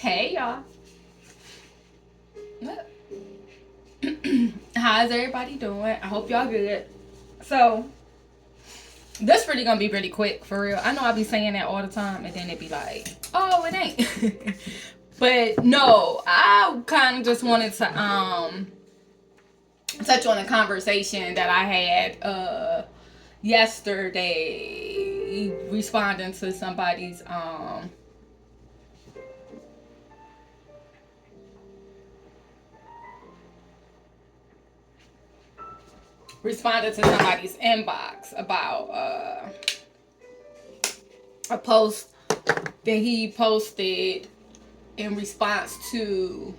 Hey y'all. How's everybody doing? I hope y'all good. So this really gonna be really quick for real. I know I be saying that all the time and then it be like, oh, it ain't. But no, I kind of just wanted to touch on a conversation that I had yesterday, responding to somebody's inbox about a post that he posted in response to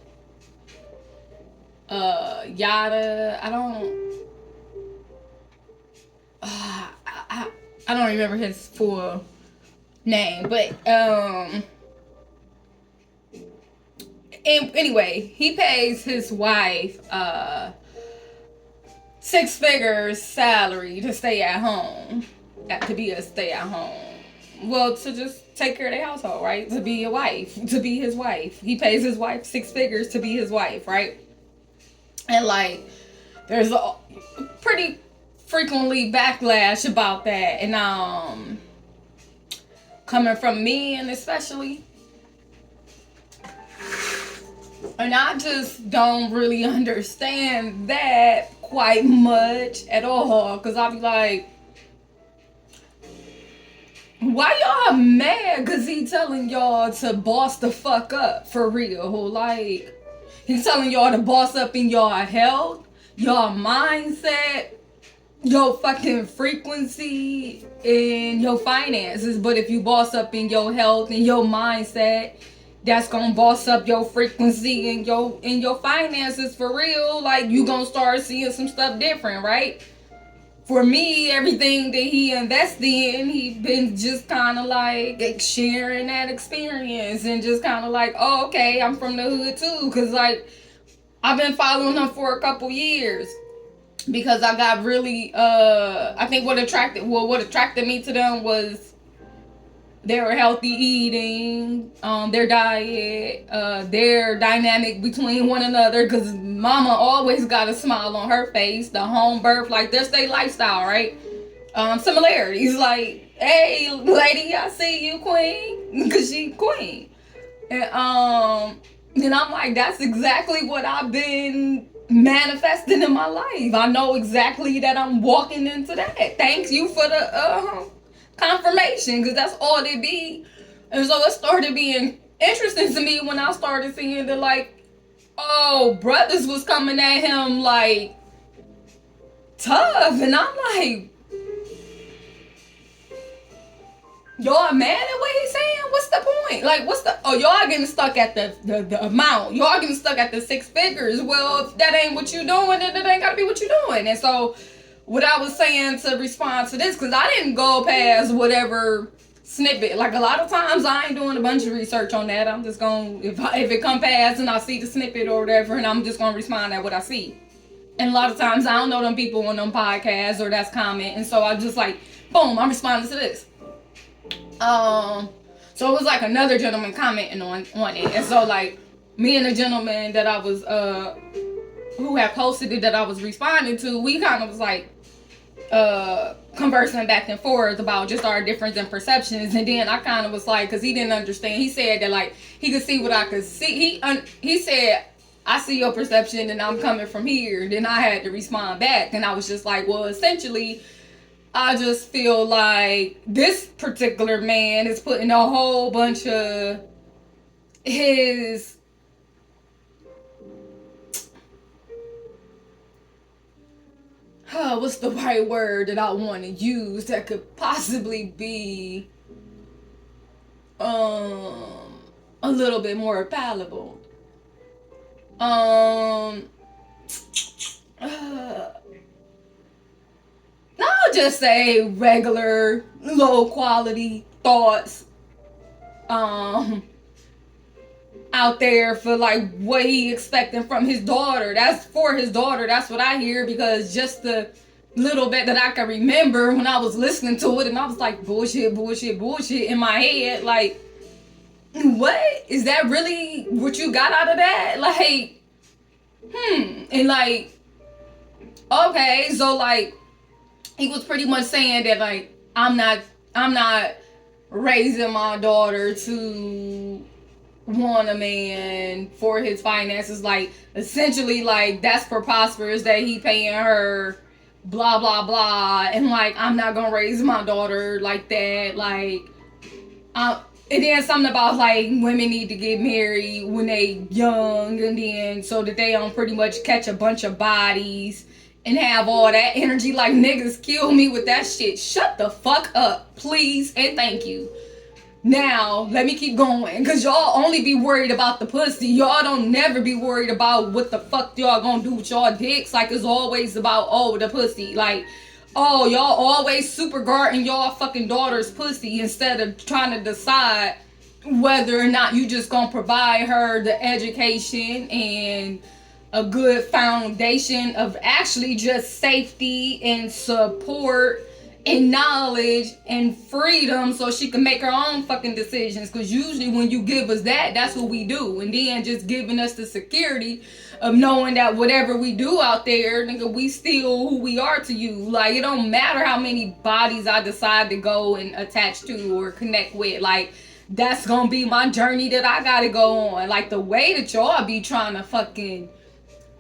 Yada. I don't remember his full name, but and anyway, he pays his wife 6 figures salary to stay at home, to be a stay at home. Well, to just take care of their household, right? To be a wife, to be his wife. He pays his wife 6 figures to be his wife, right? And like, there's a pretty frequently backlash about that, and coming from me, and especially, and I just don't really understand that quite much at all, because I'll be like, why y'all mad? Because he telling y'all to boss the fuck up, for real. Like, he's telling y'all to boss up in y'all health, y'all mindset, your fucking frequency, and your finances. But if you boss up in your health and your mindset, that's gonna boss up your frequency and your finances, for real. Like, you gonna start seeing some stuff different, right? For me, everything that he invested in, he been just kind of like sharing that experience, and just kind of like, oh, okay, I'm from the hood too. Cause like, I've been following them for a couple years, because I got really, I think what attracted me to them was their healthy eating, their diet, their dynamic between one another, because mama always got a smile on her face, the home birth, like, that's their lifestyle, right? Similarities, like, hey, lady, I see you, queen, because she queen. And I'm like, that's exactly what I've been manifesting in my life. I know exactly that I'm walking into that. Thanks you for the confirmation, because that's all it be. And so it started being interesting to me when I started seeing that, like, oh, brothers was coming at him like tough, and I'm like, y'all mad at what he's saying? What's the point? Like, y'all getting stuck at the amount. Y'all getting stuck at the 6 figures. Well, if that ain't what you doing, then it ain't gotta be what you doing. And so what I was saying to respond to this, because I didn't go past whatever snippet. Like, a lot of times I ain't doing a bunch of research on that. I'm just going, if it come past and I see the snippet or whatever, and I'm just going to respond at what I see. And a lot of times I don't know them people on them podcasts or that's comment. And so I just like, boom, I'm responding to this. So it was like another gentleman commenting on it. And so like, me and the gentleman that I was, who had posted it that I was responding to, we kind of was like, conversing back and forth about just our difference in perceptions. And then I kind of was like, because he didn't understand, he said that like he could see what I could see. He said, I see your perception and I'm coming from here. Then I had to respond back, and I was just like, well, essentially I just feel like this particular man is putting a whole bunch of his what's the right word that I want to use that could possibly be a little bit more palatable. I'll just say regular low quality thoughts out there for like what he expecting from his daughter. That's for his daughter. That's what I hear, because just the little bit that I can remember when I was listening to it, and I was like, bullshit in my head. Like, what? Is that really what you got out of that? Like, and like, okay, so like, he was pretty much saying that like, I'm not raising my daughter to want a man for his finances. Like, essentially, like, that's preposterous that he paying her blah blah blah, and like, I'm not gonna raise my daughter like that. Like, and then something about like women need to get married when they young, and then so that they don't pretty much catch a bunch of bodies and have all that energy. Like, niggas kill me with that shit. Shut the fuck up, please, and thank you. Now, let me keep going, because y'all only be worried about the pussy. Y'all don't never be worried about what the fuck y'all gonna do with y'all dicks. Like, it's always about, oh, the pussy. Like, oh, y'all always super guarding y'all fucking daughter's pussy instead of trying to decide whether or not you just gonna provide her the education and a good foundation of actually just safety and support and knowledge and freedom so she can make her own fucking decisions. Because usually when you give us that, that's what we do. And then just giving us the security of knowing that whatever we do out there, nigga, we still who we are to you. Like, it don't matter how many bodies I decide to go and attach to or connect with. Like, that's gonna be my journey that I gotta go on. Like, the way that y'all be trying to fucking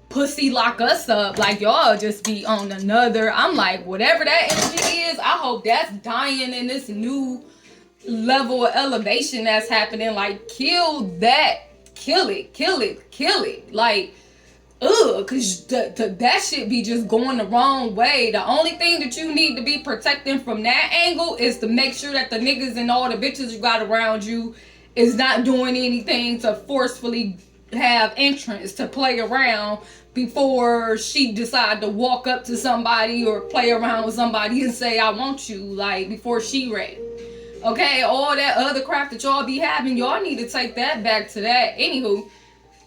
pussy lock us up, like, y'all just be on another. I'm like, whatever that energy is, I hope that's dying in this new level of elevation that's happening. Like, kill that, kill it. Like, cause that shit be just going the wrong way. The only thing that you need to be protecting from that angle is to make sure that the niggas and all the bitches you got around you is not doing anything to forcefully have entrance to play around before she decide to walk up to somebody or play around with somebody and say, I want you, like, before she ready. Okay, all that other crap that y'all be having, y'all need to take that back to that. Anywho,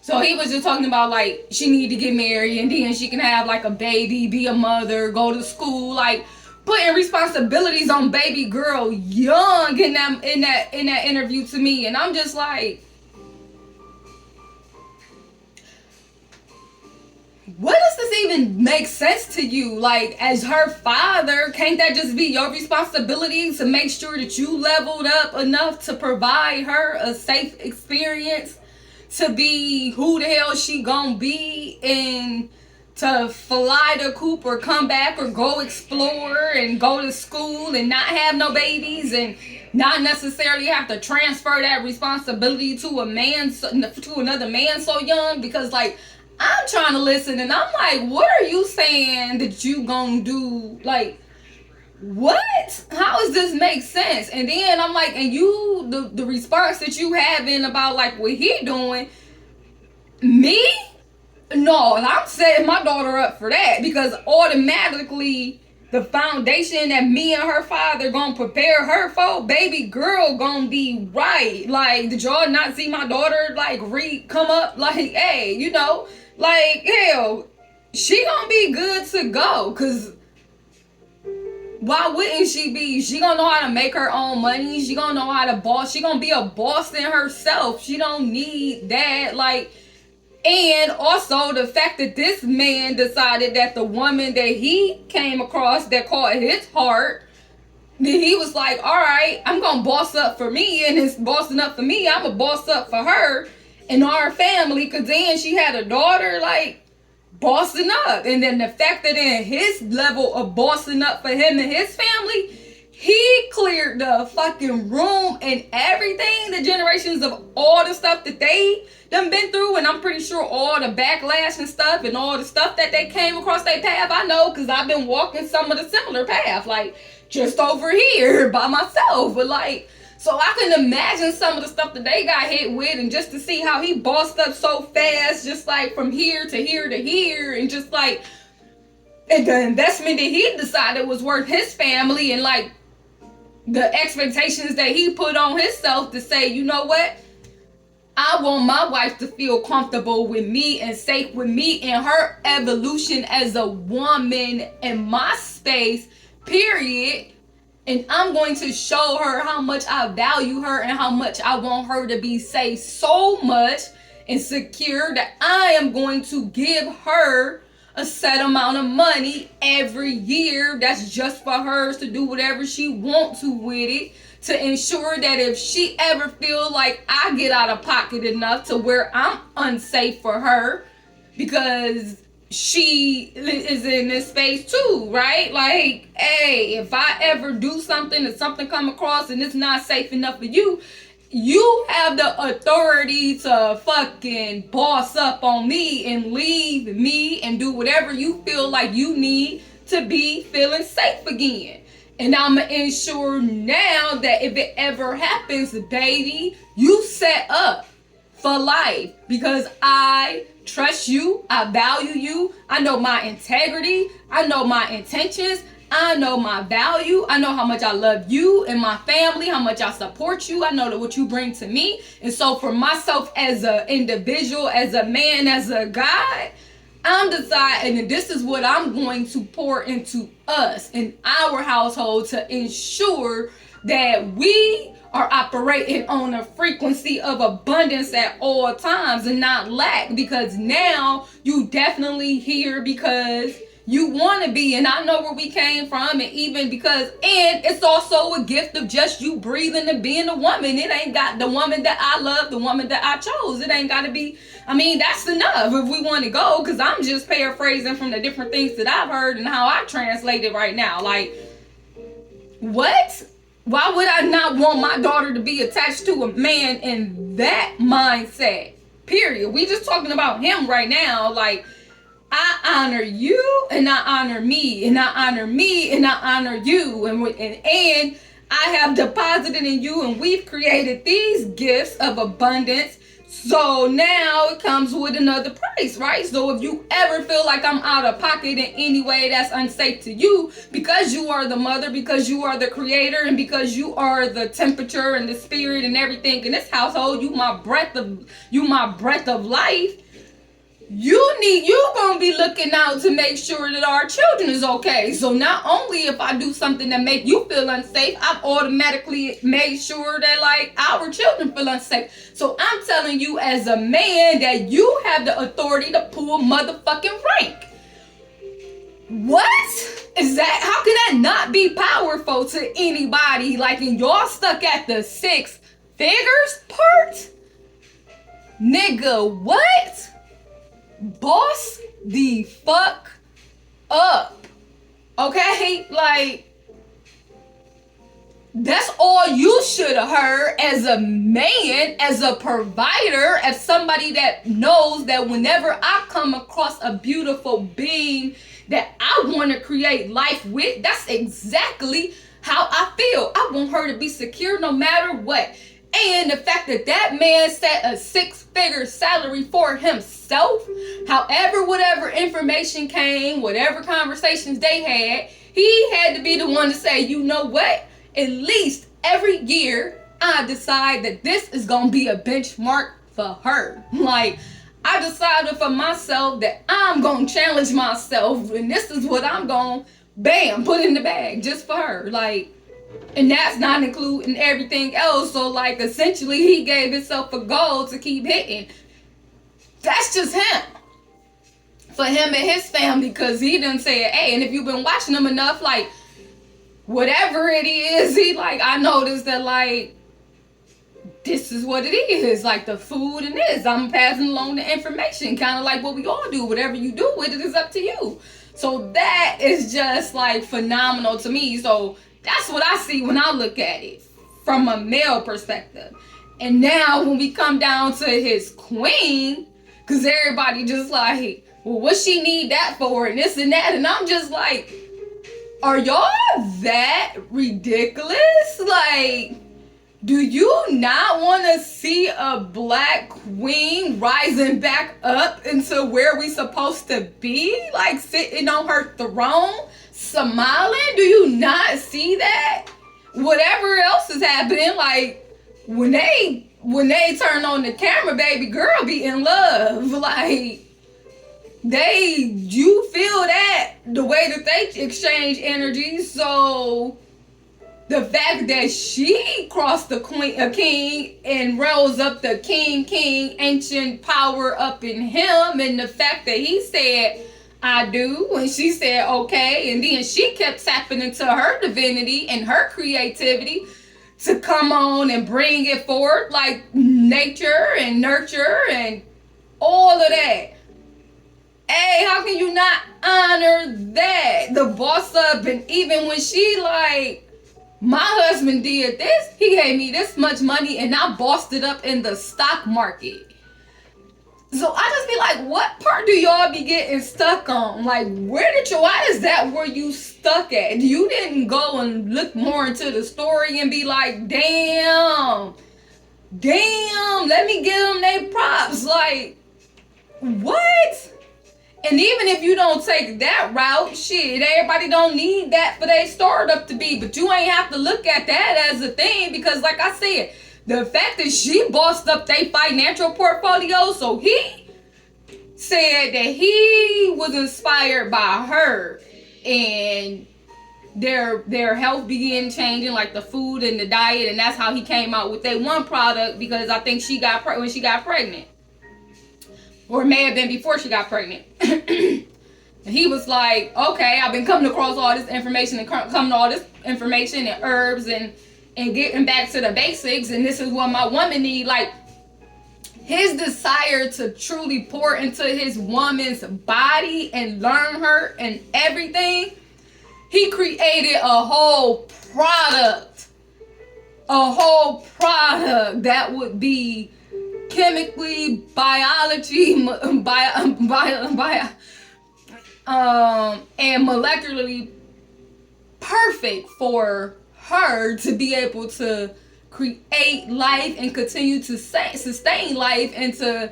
so he was just talking about, like, she need to get married and then she can have, like, a baby, be a mother, go to school, like, putting responsibilities on baby girl young in that interview to me. And I'm just like, what does this even make sense to you? Like, as her father, can't that just be your responsibility to make sure that you leveled up enough to provide her a safe experience to be who the hell she gonna be, and to fly the coop or come back or go explore and go to school and not have no babies and not necessarily have to transfer that responsibility to another man so young? Because, like, I'm trying to listen and I'm like, what are you saying that you gonna do? Like, what? How does this make sense? And then I'm like, and you, the response that you having about, like, what he doing, me? No, I'm setting my daughter up for that, because automatically the foundation that me and her father gonna prepare her for, baby girl gonna be right. Like, did y'all not see my daughter, like, come up, like, hey, you know, like, hell, she gonna be good to go. Cause why wouldn't she be? She gonna know how to make her own money. She gonna know how to boss. She gonna be a boss in herself. She don't need that. Like, and also the fact that this man decided that the woman that he came across that caught his heart, that he was like, all right, I'm gonna boss up for me, and it's bossing up for me, I'm a boss up for her and our family. Cause then she had a daughter, like, bossing up. And then the fact that in his level of bossing up for him and his family, he cleared the fucking room and everything, the generations of all the stuff that they done been through. And I'm pretty sure all the backlash and stuff and all the stuff that they came across their path, I know, because I've been walking some of the similar path, like, just over here by myself. But, like, so I can imagine some of the stuff that they got hit with, and just to see how he bossed up so fast, just like from here to here to here, and just like, and the investment that he decided was worth his family, and like the expectations that he put on himself to say, you know what? I want my wife to feel comfortable with me and safe with me and her evolution as a woman in my space, period. And I'm going to show her how much I value her and how much I want her to be safe, so much and secure, that I am going to give her a set amount of money every year that's just for hers to do whatever she wants to with it, to ensure that if she ever feel like I get out of pocket enough to where I'm unsafe for her, because she is in this space too, right? Like, hey, if I ever do something and something come across and it's not safe enough for you, you have the authority to fucking boss up on me and leave me and do whatever you feel like you need to be feeling safe again. And I'm going to ensure now that if it ever happens, baby, you set up for life, because I trust you, I value you, I know my integrity, I know my intentions, I know my value, I know how much I love you and my family, how much I support you, I know that what you bring to me. And so for myself as an individual, as a man, as a guy, I'm deciding that this is what I'm going to pour into us in our household to ensure that we are operating on a frequency of abundance at all times and not lack. Because now you definitely here because you want to be, and I know where we came from, and even because, and it's also a gift of just you breathing and being a woman. It ain't got the woman that I love, the woman that I chose. It ain't got to be, I mean, that's enough if we want to go, because I'm just paraphrasing from the different things that I've heard and how I translate it right now. Like, what? Why would I not want my daughter to be attached to a man in that mindset? Period. We just talking about him right now. Like, I honor you and I honor me and I honor me and I honor you, and I have deposited in you, and we've created these gifts of abundance. So now it comes with another price, right? So if you ever feel like I'm out of pocket in any way that's unsafe to you, because you are the mother, because you are the creator, and because you are the temperature and the spirit and everything in this household, you my breath of life. You're gonna be looking out to make sure that our children is okay. So not only if I do something that make you feel unsafe, I've automatically made sure that like our children feel unsafe. So I'm telling you as a man that you have the authority to pull motherfucking rank. What is that? How can that not be powerful to anybody? Like, and y'all stuck at the 6 figures part? Nigga, what? Boss the fuck up. Okay? Like, that's all you should have heard as a man, as a provider, as somebody that knows that whenever I come across a beautiful being that I want to create life with, that's exactly how I feel. I want her to be secure no matter what. And the fact that that man set a 6-figure salary for himself, however, whatever information came, whatever conversations they had, he had to be the one to say, you know what? At least every year, I decide that this is going to be a benchmark for her. Like, I decided for myself that I'm going to challenge myself, and this is what I'm going to, bam, put in the bag just for her. Like, and that's not including everything else. So like essentially he gave himself a goal to keep hitting. That's just him. For him and his family, because he done said, hey, and if you've been watching him enough, like whatever it is, he like, I noticed that like this is what it is, like the food and this. I'm passing along the information, kind of like what we all do. Whatever you do with it is up to you. So that is just like phenomenal to me. So that's what I see when I look at it from a male perspective. And now when we come down to his queen, because everybody just like, well, what she need that for and this and that. And I'm just like, are y'all that ridiculous? Like, do you not want to see a black queen rising back up into where we supposed to be? Like sitting on her throne? Smiling? Do you not see that? Whatever else is happening, like when they turn on the camera, baby girl be in love. Like you feel that the way that they exchange energy. So the fact that she crossed the king and rose up the king, ancient power up in him, and the fact that he said, I do, and she said, okay, and then she kept tapping into her divinity and her creativity to come on and bring it forth, like nature and nurture and all of that. Hey, how can you not honor that? The boss up, and even when she like, my husband did this, he gave me this much money and I bossed it up in the stock market. So I just be like, what part do y'all be getting stuck on? Like, why is that where you stuck at? You didn't go and look more into the story and be like, damn, let me give them their props. Like, what? And even if you don't take that route, shit, everybody don't need that for their startup to be. But you ain't have to look at that as a thing, because like I said, the fact that she bossed up their financial portfolio, so he said that he was inspired by her, and their health began changing, like the food and the diet, and that's how he came out with that one product, because I think she got when she got pregnant. Or it may have been before she got pregnant. And he was like, okay, I've been coming across all this information and coming to all this information and herbs and getting back to the basics. And this is what my woman need. Like, his desire to truly pour into his woman's body and learn her and everything. He created a whole product. That would be chemically, biology, and molecularly perfect for her to be able to create life and continue to sustain life, and to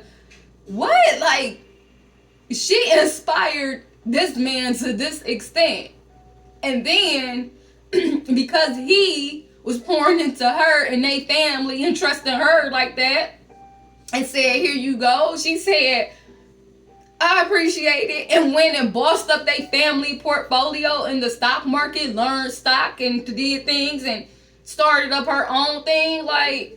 what? Like, she inspired this man to this extent. And then because he was pouring into her and they family and trusting her like that, and said, here you go. She said, I appreciate it. And went and bossed up their family portfolio in the stock market, learned stock and did things and started up her own thing. Like,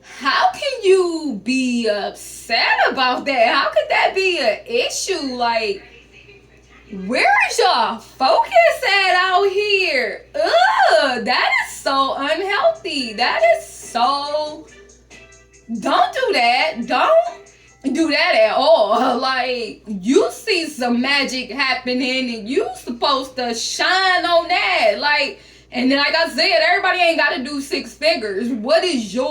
how can you be upset about that? How could that be an issue? Like, where is y'all focus at out here? Ugh, that is so unhealthy. That is so... Don't do that. Don't do that at all. Like, you see some magic happening and you supposed to shine on that. Like, and then like I said, everybody ain't got to do 6 figures. What do you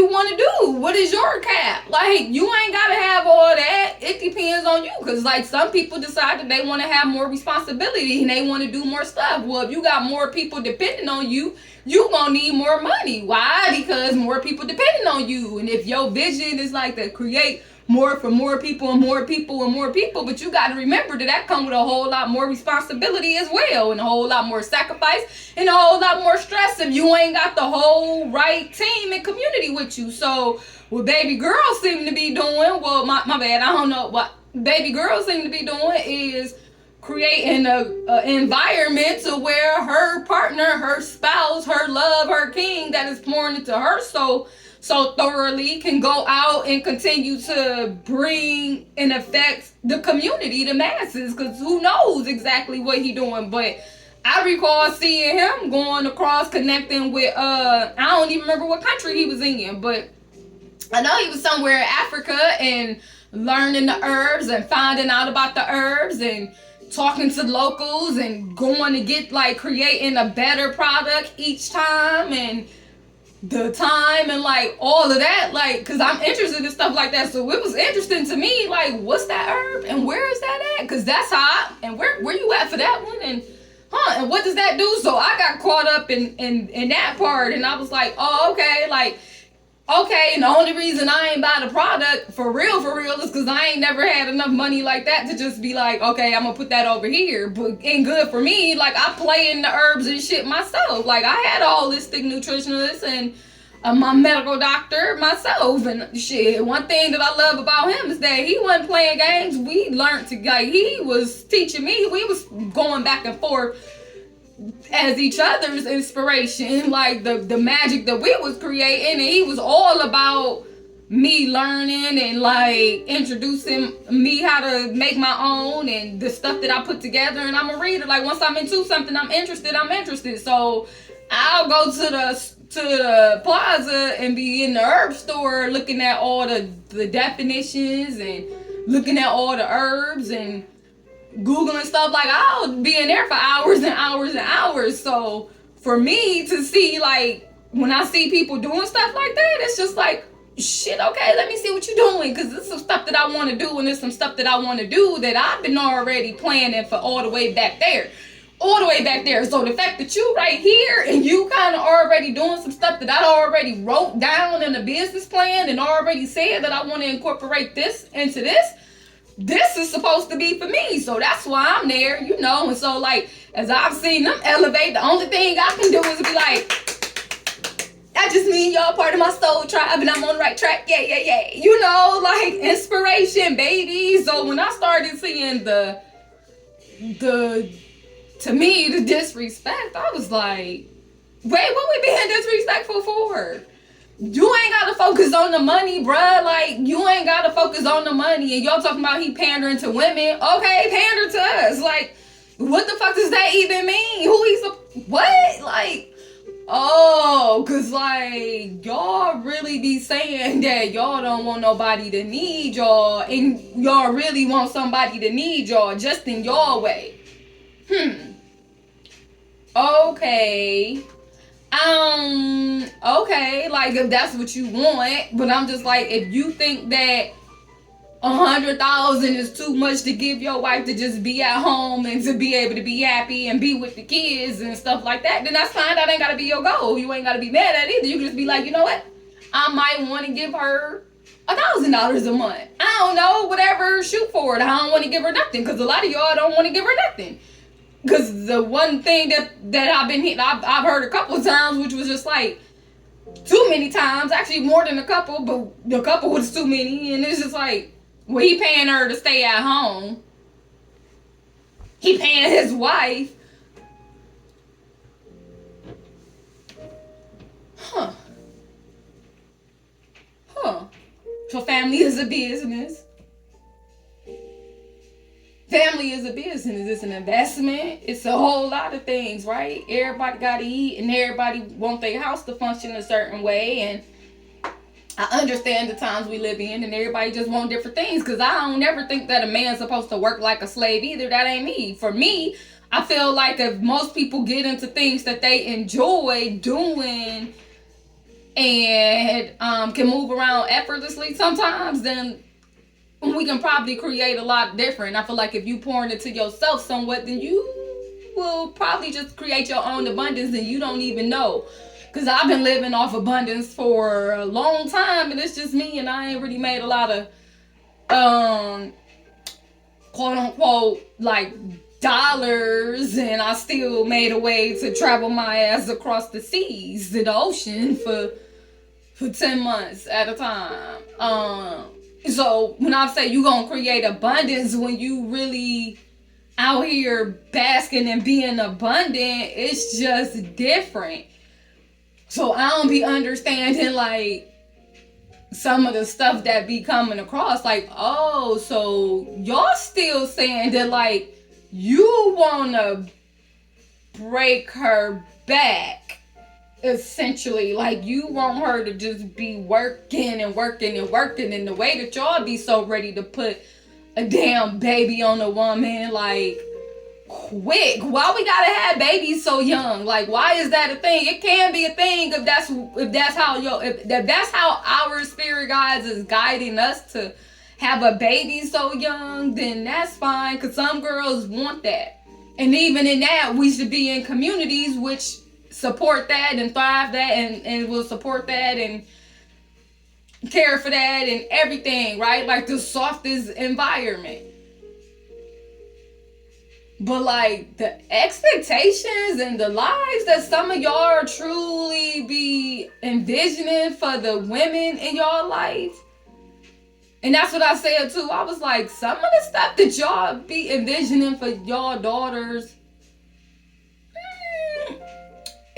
want to do? What is your cap? Like, you ain't got to have all that. It depends on you. Because, like, some people decide that they want to have more responsibility and they want to do more stuff. Well, if you got more people depending on you, you gonna need more money. Why? Because more people depending on you. And if your vision is like to create more for more people and more people and more people, but you got to remember that comes with a whole lot more responsibility as well, and a whole lot more sacrifice and a whole lot more stress if you ain't got the whole right team and community with you. So what baby girl seem to be doing, well, my bad, I don't know what baby girl seem to be doing is creating a environment to where her partner, her spouse, her love, her king that is pouring into her so thoroughly can go out and continue to bring and affect the community, the masses, because who knows exactly what he doing. But I recall seeing him going across, connecting with I don't even remember what country he was in, but I know he was somewhere in Africa and learning the herbs and finding out about the herbs and talking to locals and going to get, like, creating a better product each time, and the time and like all of that, like, because I'm interested in stuff like that. So it was interesting to me, like, what's that herb and where is that at? Because that's hot, and where you at for that one, and and what does that do? So I got caught up in that part, and I was like, oh, okay, like, okay, and the only reason I ain't buy the product for real is because I ain't never had enough money like that to just be like, okay, I'm gonna put that over here. But ain't good for me. Like, I play in the herbs and shit myself. Like, I had a holistic nutritionist and my medical doctor myself, and shit. One thing that I love about him is that he wasn't playing games. We learned to, like, he was teaching me. We was going back and forth as each other's inspiration, like the magic that we was creating, and he was all about me learning and like introducing me how to make my own and the stuff that I put together. And I'm a reader. Like once I'm into something, I'm interested. So I'll go to the plaza and be in the herb store looking at all the definitions and looking at all the herbs and Googling stuff. Like I'll be in there for hours and hours and hours. So for me to see, like when I see people doing stuff like that, it's just like, shit, okay, let me see what you're doing, because this is some stuff that I want to do, and there's some stuff that I want to do that I've been already planning for all the way back there. So the fact that you right here and you kind of already doing some stuff that I already wrote down in a business plan and already said that I want to incorporate this into this is supposed to be for me. So that's why I'm there, you know. And so like as I've seen them elevate, the only thing I can do is be like, that just means y'all part of my soul tribe and I'm on the right track. Yeah. You know, like inspiration, baby. So when I started seeing the to me, the disrespect, I was like, wait, what we being disrespectful for? You ain't gotta focus on the money, bruh. Like, you ain't gotta focus on the money. And y'all talking about he pandering to women. Okay, pander to us. Like, what the fuck does that even mean? Who he's what? Like, oh, cause like y'all really be saying that y'all don't want nobody to need y'all, and y'all really want somebody to need y'all just in your way. Okay. Okay, like if that's what you want, but I'm just like, if you think that 100,000 is too much to give your wife to just be at home and to be able to be happy and be with the kids and stuff like that, then that's fine. That ain't gotta be your goal. You ain't gotta be mad at it either. You can just be like, you know what? I might want to give her $1,000 a month. I don't know, whatever, shoot for it. I don't want to give her nothing, because a lot of y'all don't want to give her nothing. Because the one thing that I've been hitting, I've heard a couple of times, which was just like too many times, actually more than a couple, but the couple was too many, and it's just like, well, he paying her to stay at home. He paying his wife. Huh. So family is a business. Family is a business. It's an investment. It's a whole lot of things, right? Everybody got to eat, and everybody want their house to function a certain way. And I understand the times we live in, and everybody just want different things. Because I don't never think that a man's supposed to work like a slave either. That ain't me. For me, I feel like if most people get into things that they enjoy doing and can move around effortlessly sometimes, then we can probably create a lot different. I feel like if you pour into yourself somewhat, then you will probably just create your own abundance and you don't even know. Because I've been living off abundance for a long time, and it's just me, and I ain't really made a lot of quote unquote like dollars, and I still made a way to travel my ass across the seas to the ocean for 10 months at a time. So when I say you gonna create abundance, when you really out here basking and being abundant, it's just different. So I don't be understanding like some of the stuff that be coming across, like, oh, so y'all still saying that like you wanna break her back. Essentially, like you want her to just be working, and the way that y'all be so ready to put a damn baby on a woman, like quick. Why we gotta have babies so young? Like, why is that a thing? It can be a thing if that's how our spirit guides is guiding us to have a baby so young, then that's fine, because some girls want that. And even in that, we should be in communities which support that and thrive that and will support that and care for that and everything, right? Like the softest environment. But like the expectations and the lives that some of y'all truly be envisioning for the women in y'all life. And that's what I said too. I was like, some of the stuff that y'all be envisioning for y'all daughters,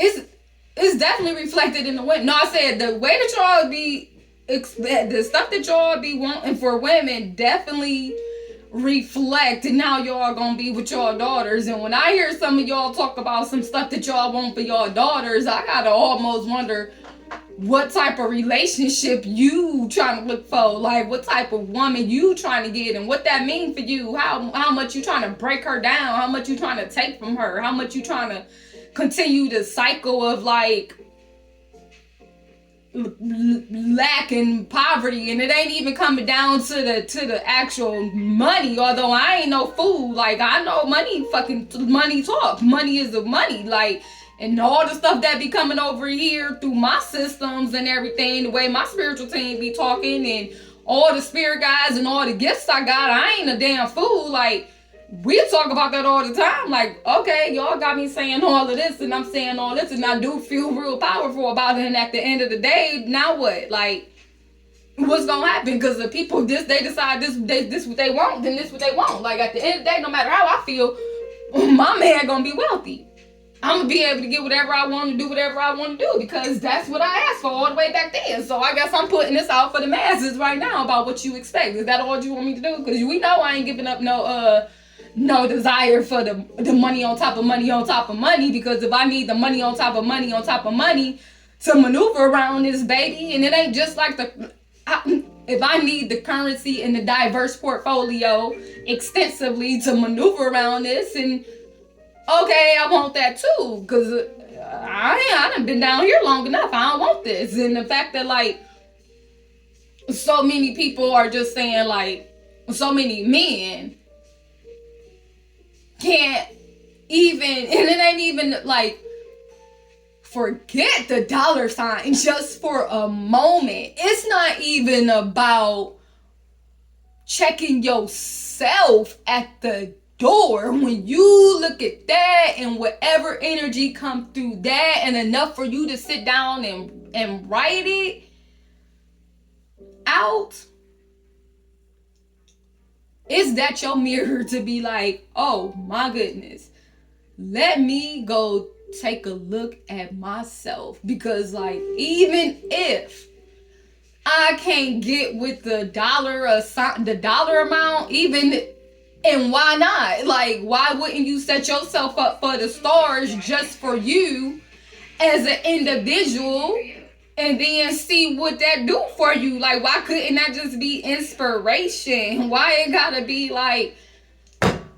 it's definitely reflected in the women. No, I said the way that y'all be, the stuff that y'all be wanting for women definitely reflect and how y'all gonna be with y'all daughters. And when I hear some of y'all talk about some stuff that y'all want for y'all daughters, I gotta almost wonder what type of relationship you trying to look for, like what type of woman you trying to get, and what that mean for you. How much you trying to break her down, how much you trying to take from her, how much you trying to continue the cycle of like lack and poverty. And it ain't even coming down to the actual money, although I ain't no fool. Like, I know money talk. Money is the money. Like, and all the stuff that be coming over here through my systems and everything, the way my spiritual team be talking and all the spirit guides and all the gifts I got, I ain't a damn fool. Like, we talk about that all the time. Like, okay, y'all got me saying all of this and I'm saying all this and I do feel real powerful about it. And at the end of the day, now what? Like, what's gonna happen? Because the people, they decide this what they want, then this what they want. Like, at the end of the day, no matter how I feel, my man gonna be wealthy. I'm gonna be able to get whatever I want to do, whatever I want to do, because that's what I asked for all the way back then. So I guess I'm putting this out for the masses right now about what you expect. Is that all you want me to do? Because we know I ain't giving up no desire for the money on top of money on top of money. Because if I need the money on top of money on top of money to maneuver around this baby, and it ain't just like if I need the currency and the diverse portfolio extensively to maneuver around this, and okay, I want that too, because I done been down here long enough. I don't want this. And the fact that, like, so many people are just saying, like, so many men can't even, and it ain't even, like, forget the dollar sign just for a moment. It's not even about checking yourself at the door. When you look at that and whatever energy come through that, and enough for you to sit down and write it out, is that your mirror to be like, oh my goodness, let me go take a look at myself. Because, like, even if I can't get with the dollar amount, even, and why not? Like, why wouldn't you set yourself up for the stars just for you as an individual, and then see what that do for you? Like, why couldn't that just be inspiration? Why it gotta be like,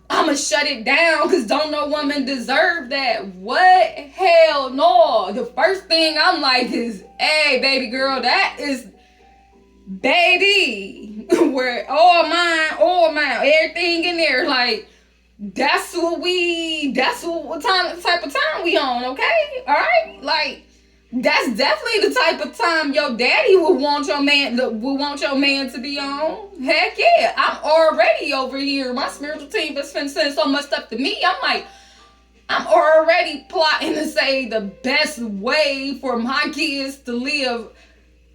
I'ma shut it down because don't no woman deserve that? What? Hell no. The first thing I'm like is, hey, baby girl, that is baby. Where all mine, everything in there. Like, that's what type of time we on, okay? Alright? Like, that's definitely the type of time your daddy would want your man to be on. Heck yeah. I'm already over here. My spiritual team has been sending so much stuff to me. I'm already plotting to say the best way for my kids to live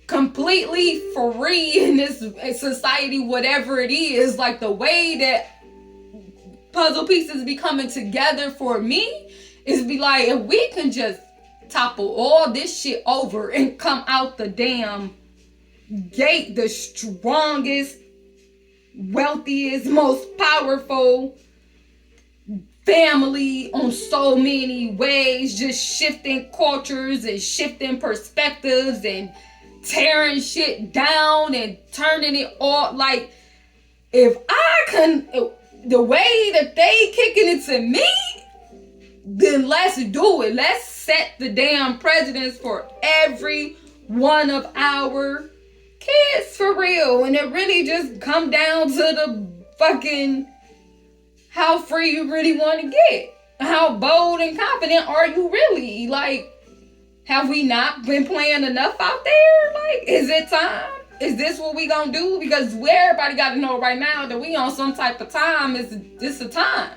completely free in this society, whatever it is. Like, the way that puzzle pieces be coming together for me is be like, if we can just topple all this shit over and come out the damn gate the strongest, wealthiest, most powerful family on so many ways, just shifting cultures and shifting perspectives and tearing shit down and turning it all. Like, if I can, the way that they kicking it to me, then let's do it. Let's set the damn precedence for every one of our kids, for real. And it really just come down to the fucking how free you really want to get. How bold and confident are you really? Like, have we not been playing enough out there? Like, is it time? Is this what we gonna do? Because everybody got to know right now that we on some type of time. It's a time.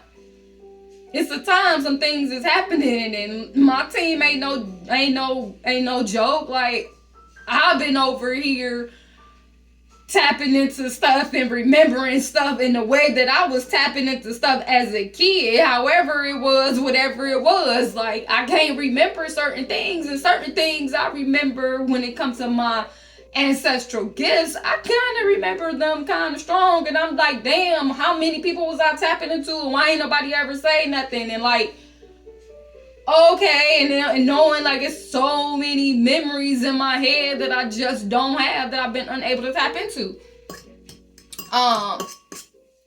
It's a time some things is happening, and my team ain't no joke. Like, I've been over here tapping into stuff and remembering stuff in the way that I was tapping into stuff as a kid. However it was, whatever it was. Like, I can't remember certain things, and certain things I remember when it comes to my ancestral gifts. I kind of remember them kind of strong, and I'm like, damn, how many people was I tapping into, and why ain't nobody ever say nothing? And like, okay, and knowing like it's so many memories in my head that I just don't have, that I've been unable to tap into.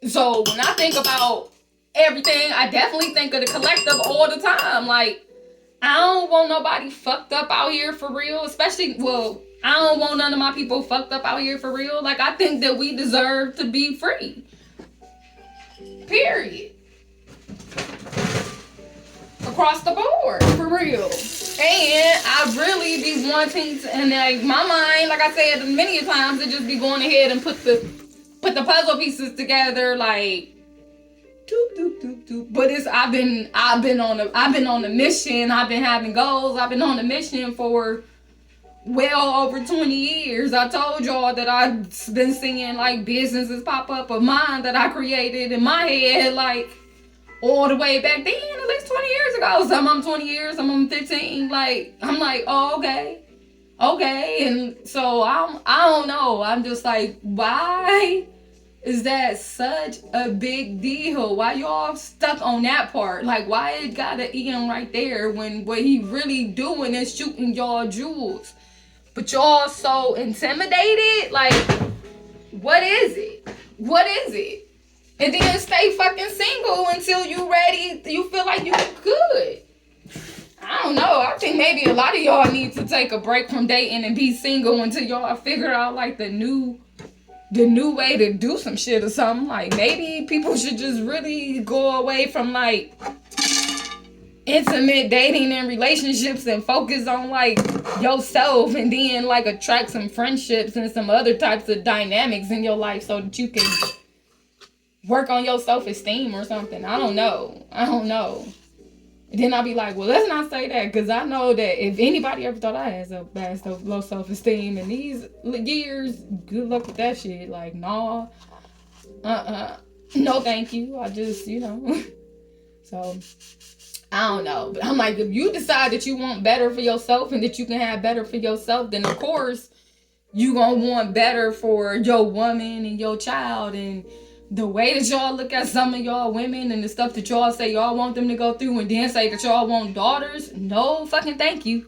So when I think about everything, I definitely think of the collective all the time. Like, I don't want nobody fucked up out here for real, especially, well, I don't want none of my people fucked up out here for real. Like, I think that we deserve to be free. Period. Across the board, for real. And I really be wanting to, and like my mind, like I said many times, it just be going ahead and put the puzzle pieces together, like doop doop doop doop. But I've been on a mission. I've been having goals. I've been on a mission for well over 20 years. I told y'all that I've been seeing like businesses pop up of mine that I created in my head, like all the way back then, at least 20 years ago. Some of them 20 years, some of them 15. Like, I'm like, oh, okay. And so I don't know. I'm just like, why is that such a big deal? Why y'all stuck on that part? Like, why it gotta end right there when what he really doing is shooting y'all jewels? But y'all so intimidated? Like, what is it? What is it? And then stay fucking single until you ready, you feel like you good. I don't know. I think maybe a lot of y'all need to take a break from dating and be single until y'all figure out like the new way to do some shit or something. Like, maybe people should just really go away from like intimate dating and relationships and focus on like yourself, and then like attract some friendships and some other types of dynamics in your life so that you can work on your self-esteem or something. I don't know. And then I'll be like, well, let's not say that, because I know that if anybody ever thought I had so bad low self-esteem in these years, good luck with that shit. Like, no, no thank you. I just, so I don't know. But I'm like, if you decide that you want better for yourself and that you can have better for yourself, then of course you gonna want better for your woman and your child. And the way that y'all look at some of y'all women and the stuff that y'all say y'all want them to go through, and then say that y'all want daughters, no fucking thank you.